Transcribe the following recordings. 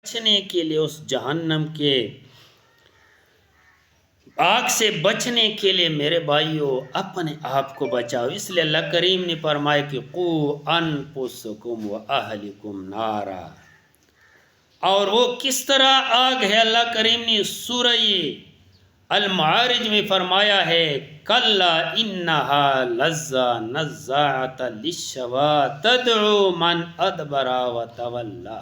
بچنے کے لیے اس جہنم کے آگ سے بچنے کے لیے میرے بھائیوں اپنے آپ کو بچاؤ۔ اس لیے اللہ کریم نے فرمایا کہ قو انفسکم و اہلکم نارا، اور وہ کس طرح آگ ہے اللہ کریم نے سورہ المعارج میں فرمایا ہے کلا انہا لظی نزاعۃ للشوا تدعو من ادبر و تولی،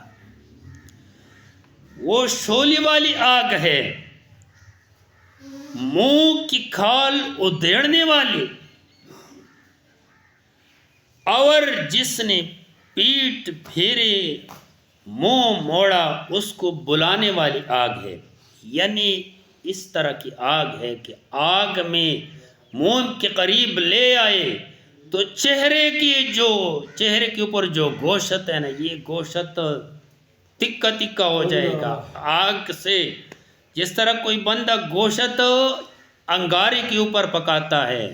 وہ شعلے والی آگ ہے، منہ کی کھال ادھیڑنے والی، اور جس نے پیٹ پھیرے منہ موڑا اس کو بلانے والی آگ ہے۔ یعنی اس طرح کی آگ ہے کہ آگ میں منہ کے قریب لے آئے تو چہرے کے اوپر جو گوشت ہے نا، یہ گوشت تکا تکا ہو جائے گا آگ سے، جس طرح کوئی بندہ گوشت انگارے کے اوپر پکاتا ہے۔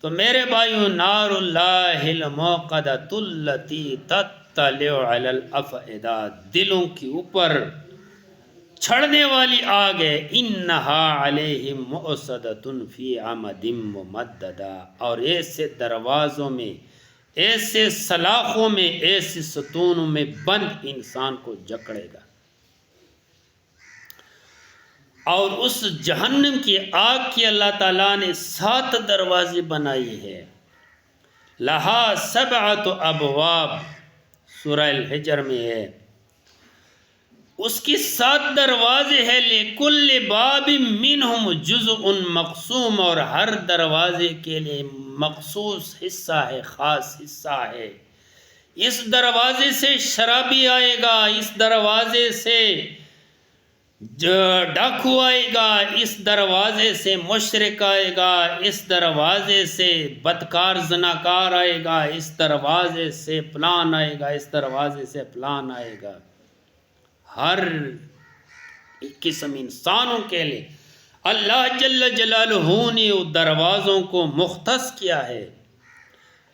تو میرے بھائیو نار اللہ الموقدۃ التی تطلع علی الافئدہ، دلوں کے اوپر چھڑنے والی آگ ہے۔ انہا علیہم مؤصدۃ فی عمد ممددہ، اور ایسے دروازوں میں، ایسے سلاخوں میں، ایسے ستونوں میں بند انسان کو جکڑے گا۔ اور اس جہنم کی آگ کی اللہ تعالیٰ نے 7 دروازے بنائی ہے۔ لہا 7 ابواب، سورہ الحجر میں ہے، اس کی 7 دروازے ہیں۔ لکل باب منہم جزء مقسوم، اور ہر دروازے کے لیے مخصوص حصہ ہے، خاص حصہ ہے۔ اس دروازے سے شرابی آئے گا، اس دروازے سے ڈاکو آئے گا، اس دروازے سے مشرک آئے گا، اس دروازے سے بدکار زناکار آئے گا، اس دروازے سے فلان آئے گا، اس دروازے سے فلان آئے گا۔ ہر قسم انسانوں کے لیے اللہ جل جلالہ نے وہ دروازوں کو مختص کیا ہے۔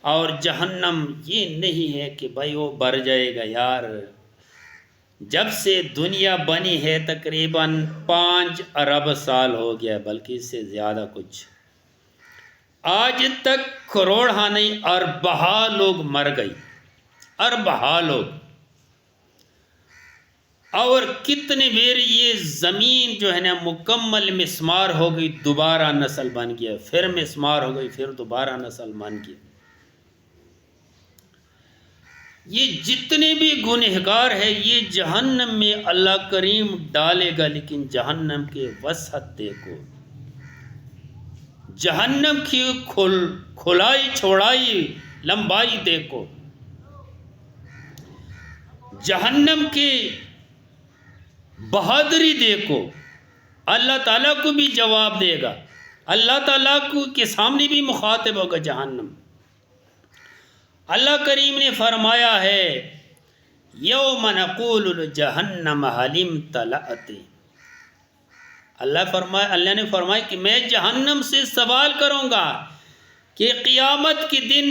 اور جہنم یہ نہیں ہے کہ بھائی وہ بھر جائے گا یار، جب سے دنیا بنی ہے تقریباً 5 ارب سال ہو گیا، بلکہ اس سے زیادہ کچھ، آج تک کروڑہ نہیں اربہ لوگ مر گئی، اربہ لوگ، اور کتنے بیر یہ زمین جو ہے نا مکمل مسمار ہو گئی، دوبارہ نسل بن گیا، پھر مسمار ہو گئی، پھر دوبارہ نسل بن گیا۔ یہ جتنے بھی گنہگار ہیں یہ جہنم میں اللہ کریم ڈالے گا، لیکن جہنم کی وسعت دیکھو، جہنم کی کھلائی چھوڑائی لمبائی دیکھو، جہنم کی بہادری دیکھو۔ اللہ تعالیٰ کو بھی جواب دے گا، اللہ تعالیٰ کو کے سامنے بھی مخاطب ہوگا جہنم۔ اللہ کریم نے فرمایا ہے یوم نقول لجہنم هل امتلأت، اللہ نے فرمایا کہ میں جہنم سے سوال کروں گا کہ قیامت کے دن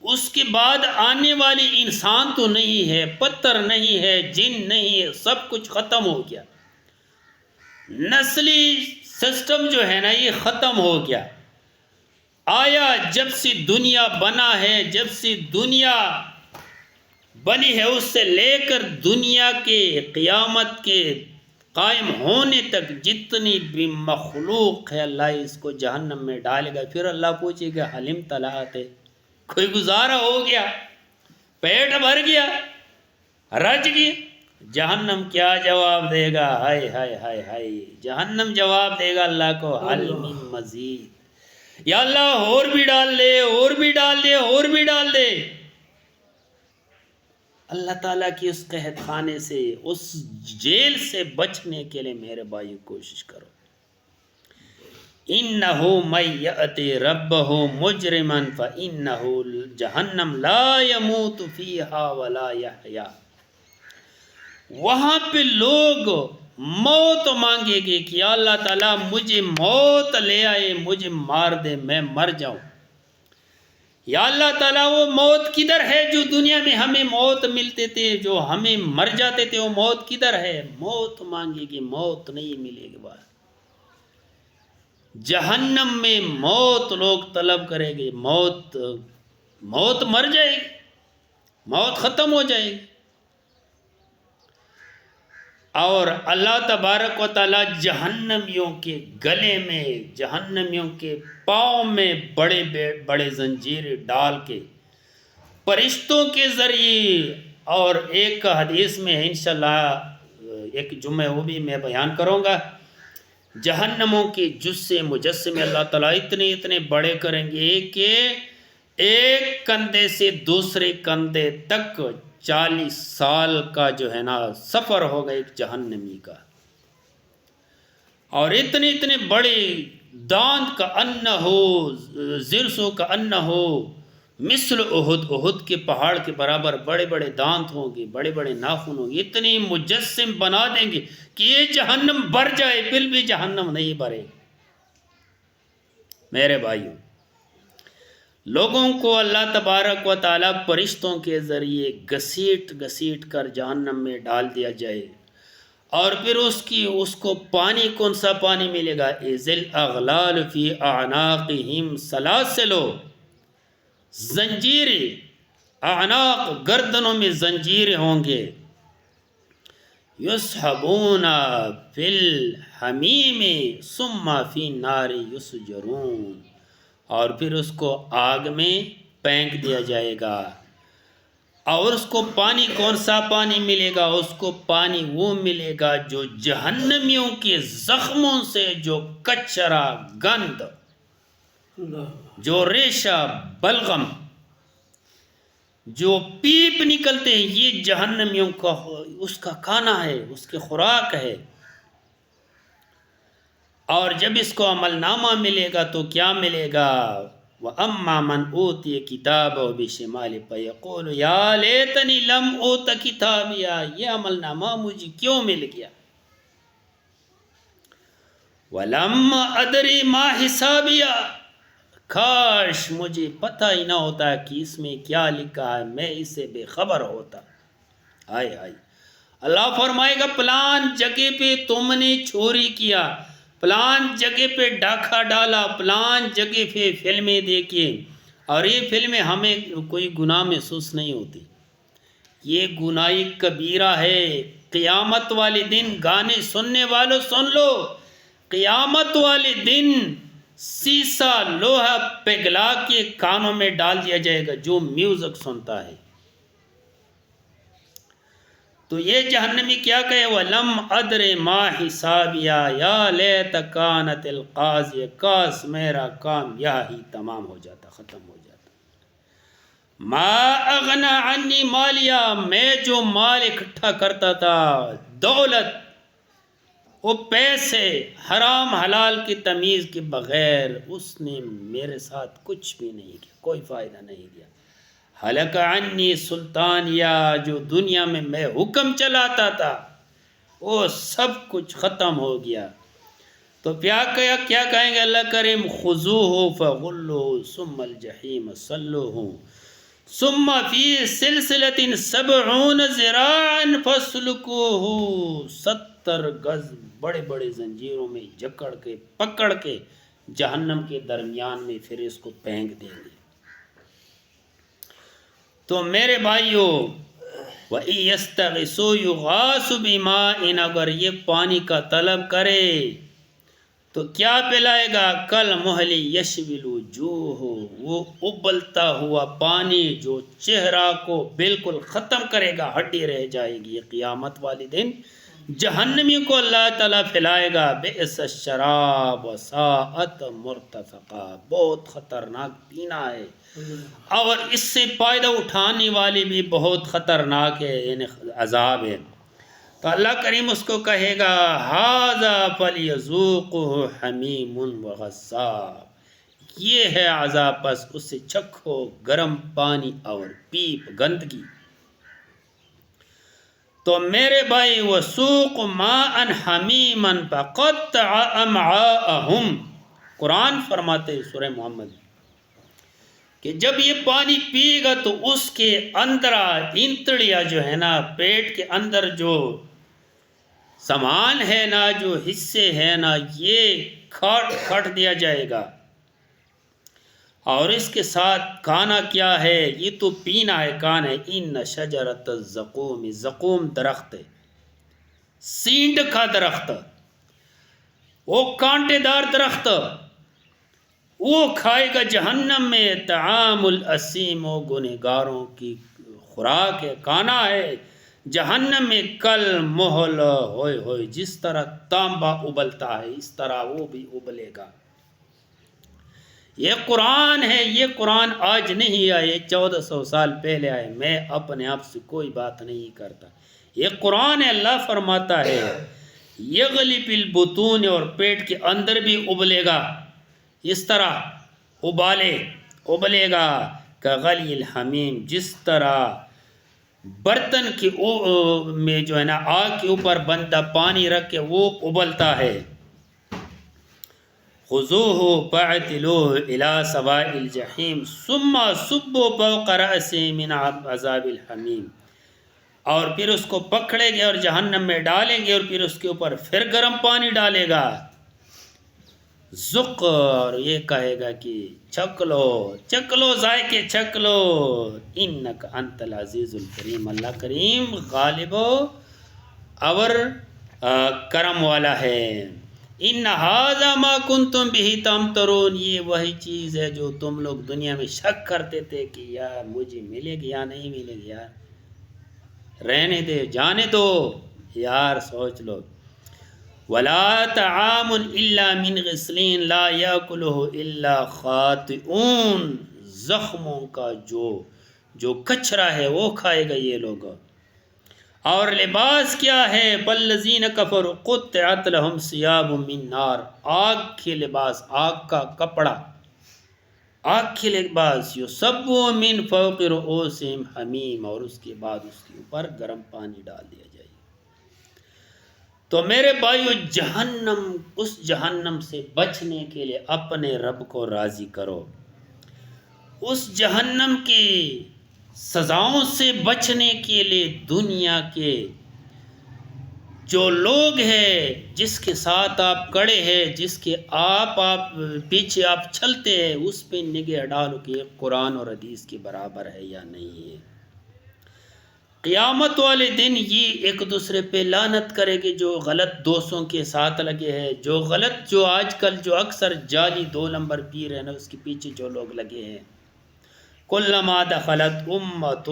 اس کے بعد آنے والی انسان تو نہیں ہے، پتھر نہیں ہے، جن نہیں ہے، سب کچھ ختم ہو گیا، نسلی سسٹم جو ہے نا یہ ختم ہو گیا۔ آیا جب سے دنیا بنا ہے، جب سے دنیا بنی ہے، اس سے لے کر دنیا کے قیامت کے قائم ہونے تک جتنی بھی مخلوق ہے اللہ اس کو جہنم میں ڈالے گا۔ پھر اللہ پوچھے گا هل امتلأت، کوئی گزارا ہو گیا، پیٹ بھر گیا، رج گیا؟ جہنم کیا جواب دے گا؟ ہائے ہائے ہائے ہائے، جہنم جواب دے گا اللہ کو هل من مزید، یا اللہ اور بھی ڈال دے، اور بھی ڈال دے، اور بھی ڈال دے۔ اللہ تعالیٰ کی اس قحط خانے سے، اس جیل سے بچنے کے لیے میرے بھائی کوشش کرو۔ انہ من یأت ربہ مجرما فانہ جہنم لا یموت فیہا ولا یحیا، وہاں پہ لوگ موت مانگے گے کہ یا اللہ تعالیٰ مجھے موت لے آئے، مجھے مار دے، میں مر جاؤں۔ یا اللہ تعالیٰ وہ موت کدھر ہے جو دنیا میں ہمیں موت ملتے تھے، جو ہمیں مر جاتے تھے، وہ موت کدھر ہے؟ موت مانگے گی، موت نہیں ملے گی بات۔ جہنم میں موت لوگ طلب کریں گے، موت مر جائے گی، موت ختم ہو جائے گی۔ اور اللہ تبارک و تعالیٰ جہنمیوں کے گلے میں، جہنمیوں کے پاؤں میں بڑے بڑے زنجیر ڈال کے فرشتوں کے ذریعے، اور ایک حدیث میں ہے انشاءاللہ ایک جمعہ وہ بھی میں بیان کروں گا، جہنموں کے جثے مجسمے اللہ تعالیٰ اتنے بڑے کریں گے کہ ایک کندھے سے دوسرے کندھے تک 40 سال کا جو ہے نا سفر ہوگا ایک جہنمی کا، اور اتنے بڑے دانت کا ان ہو، زرسوں کا ان ہو، مثل احد کے پہاڑ کے برابر بڑے بڑے دانت ہوں گے، بڑے بڑے ناخن ہوں گے، اتنی مجسم بنا دیں گے کہ یہ جہنم بھر جائے، پھر بھی جہنم نہیں بھرے۔ میرے بھائیوں، لوگوں کو اللہ تبارک و تعالیٰ فرشتوں کے ذریعے گھسیٹ کر جہنم میں ڈال دیا جائے، اور پھر اس کو پانی، کون سا پانی ملے گا؟ اذل اغلال فی اعناقہم سلاسل، زنجیریں، اعناق گردنوں میں زنجیریں ہوں گے، یسحبون فی الحمیم ثم فی النار یسجرون، اور پھر اس کو آگ میں پھینک دیا جائے گا، اور اس کو پانی، کون سا پانی ملے گا؟ اس کو پانی وہ ملے گا جو جہنمیوں کے زخموں سے جو کچرا، گند، جو ریشہ، بلغم، جو پیپ نکلتے ہیں، یہ جہنمیوں کا اس کا کھانا ہے، اس کی خوراک ہے۔ اور جب اس کو عمل نامہ ملے گا تو کیا ملے گا؟ وَأَمَّا مَنْ أُوتِيَ كِتَابَهُ بِشِمَالِهِ فَيَقُولُ يَا لَيْتَنِي لَمْ أُوتَ كِتَابِيَهْ، یہ عمل نامہ مجھے کیوں مل گیا؟ وَلَمْ أَدْرِ مَا حِسَابِيَهْ، کاش مجھے پتہ ہی نہ ہوتا کہ اس میں کیا لکھا ہے، میں اس سے بے خبر ہوتا۔ آئے اللہ فرمائے گا پلان جگہ پہ تم نے چوری کیا، پلان جگہ پہ ڈاکہ ڈالا، پلان جگہ پہ فلمیں دیکھیں، اور یہ فلمیں ہمیں کوئی گناہ محسوس نہیں ہوتی، یہ گناہ کبیرہ ہے۔ قیامت والے دن گانے سننے والوں سن لو، قیامت والے دن سیسا لوہا پگھلا کے کانوں میں ڈال دیا جائے گا جو میوزک سنتا ہے۔ تو یہ جہنمی کیا کہے؟ وَلَمْ أَدْرِ مَا حِسَابِيَهْ يَا لَيْتَ كَانَتِ الْقَاضِيَةَ، کاش میرا کام یہی تمام ہو جاتا، ختم ہو جاتا۔ مَا أَغْنَى عَنِّي مَالِيَهْ، میں جو مال اکٹھا کرتا تھا، دولت، وہ پیسے، حرام حلال کی تمیز کے بغیر، اس نے میرے ساتھ کچھ بھی نہیں کیا، کوئی فائدہ نہیں دیا۔ ہلک عنی سلطانیہ، جو دنیا میں حکم چلاتا تھا وہ سب کچھ ختم ہو گیا۔ تو کیا کہیں گے اللہ کریم؟ خذوہ فغلوہ ثم الجحیم صلوہ ثم فی سلسلۃ 70 ذراعا فاسلکوہ، 70 گز بڑے بڑے زنجیروں میں جکڑ کے پکڑ کے جہنم کے درمیان میں پھر اس کو پھینک دیں گے۔ تو میرے بھائیوں، وَإِن يَسْتَغِيثُوا يُغَاثُوا بِمَاءٍ، اگر یہ پانی کا طلب کرے تو کیا پلائے گا؟ کالمہل یشوی الوجوہ، وہ ابلتا ہوا پانی جو چہرہ کو بالکل ختم کرے گا، ہڈی رہ جائے گی۔ قیامت والے دن جہنمی کو اللہ تعالیٰ پھیلائے گا۔ بئس الشراب وساءت مرتفقا، بہت خطرناک پینا ہے، اور اس سے فائدہ اٹھانے والی بھی بہت خطرناک ہے، یعنی عذاب ہے۔ تو اللہ کریم اس کو کہے گا ھذا فلیذوقہ حمیم وغساق، یہ ہے عذاب، پس اسے چکھو گرم پانی اور پیپ گندگی۔ تو میرے بھائی، وسوق ماء حمیما فقطع امعاءہم، قرآن فرماتے سورہ محمد کہ جب یہ پانی پیے گا تو اس کے اندر انتڑیاں جو ہے نا، پیٹ کے اندر جو سامان ہے نا، جو حصے ہیں نا، یہ کھٹ دیا جائے گا. اور اس کے ساتھ کھانا کیا ہے؟ یہ تو پینا ہے، کان ہے. ان شجرۃ الزقوم، زقوم درخت ہے، سینڈ کا درخت، وہ کانٹے دار درخت، وہ کھائے گا جہنم میں. طعام الاسیم، و گنہگاروں کی خوراک ہے، کھانا ہے جہنم میں. کل محل، ہوئے ہوئے، جس طرح تانبا ابلتا ہے اس طرح وہ بھی ابلے گا. یہ قرآن ہے، یہ قرآن آج نہیں آئے، 1400 سال پہلے آئے. میں اپنے آپ سے کوئی بات نہیں کرتا، یہ قرآن ہے. اللہ فرماتا ہے یغلی فی البطون، اور پیٹ کے اندر بھی ابلے گا، اس طرح ابلے گا. کغلی الحمیم، جس طرح برتن کی میں جو ہے نا آگ کے اوپر بندہ پانی رکھ کے وہ ابلتا ہے. خذوہ فاعتلوہ الی سواء الجحیم ثم صبوا فوق رأسہ من عذاب الحمیم. اور پھر اس کو پکڑیں گے اور جہنم میں ڈالیں گے، اور پھر اس کے اوپر پھر گرم پانی ڈالے گا. ذق، اور یہ کہے گا کہ چکھ لو ذائقے چکھ لو. انک انت العزیز الکریم، اللہ کریم غالب اور کرم والا ہے. ان ھذا ما کنتم بہ تمترون، یہ وہی چیز ہے جو تم لوگ دنیا میں شک کرتے تھے کہ یار مجھے ملے گی یا نہیں ملے گی. یار رہنے دے، جانے دو یار، سوچ لو. ولا طعام الا من غسلین لا یاکلہ الا خاطئون، زخموں کا جو کچرا ہے وہ کھائے گا یہ لوگ. اور لباس کیا ہے؟ والذین کفروا قطعت لهم ثیاب من نار، آگ کے لباس، آگ کا کپڑا، آگ کے لباس. یصب من فوق رؤوسہم حمیم، اور اس کے بعد اس کے اوپر گرم پانی ڈال دیا جائے. تو میرے بھائیو، جہنم، اس جہنم سے بچنے کے لیے اپنے رب کو راضی کرو. اس جہنم کی سزاؤں سے بچنے کے لیے دنیا کے جو لوگ ہیں، جس کے ساتھ آپ کڑے ہیں، جس کے آپ پیچھے آپ چلتے ہیں، اس پہ نگاہ ڈالو کہ قرآن اور حدیث کے برابر ہے یا نہیں ہے. قیامت والے دن یہ ایک دوسرے پہ لعنت کرے گے جو غلط دوستوں کے ساتھ لگے ہیں، جو آج کل جو اکثر جعلی 2 نمبر پیر ہیں نا، اس کے پیچھے جو لوگ لگے ہیں. کلما دخلت امت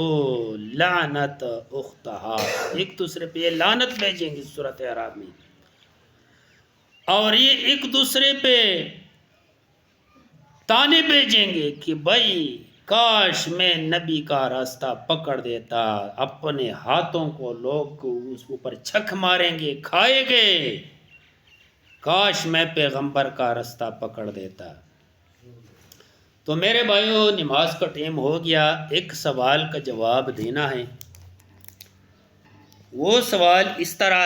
لعنت اختہا، ایک دوسرے پہ یہ لعنت بھیجیں گے سورۃ اعراف میں. اور یہ ایک دوسرے پہ تانے بھیجیں گے کہ بھائی کاش میں نبی کا راستہ پکڑ دیتا. اپنے ہاتھوں کو لوگ اس اوپر چھک ماریں گے، کھائے گے. کاش میں پیغمبر کا راستہ پکڑ دیتا. تو میرے بھائیوں، نماز کا ٹائم ہو گیا. ایک سوال کا جواب دینا ہے. وہ سوال اس طرح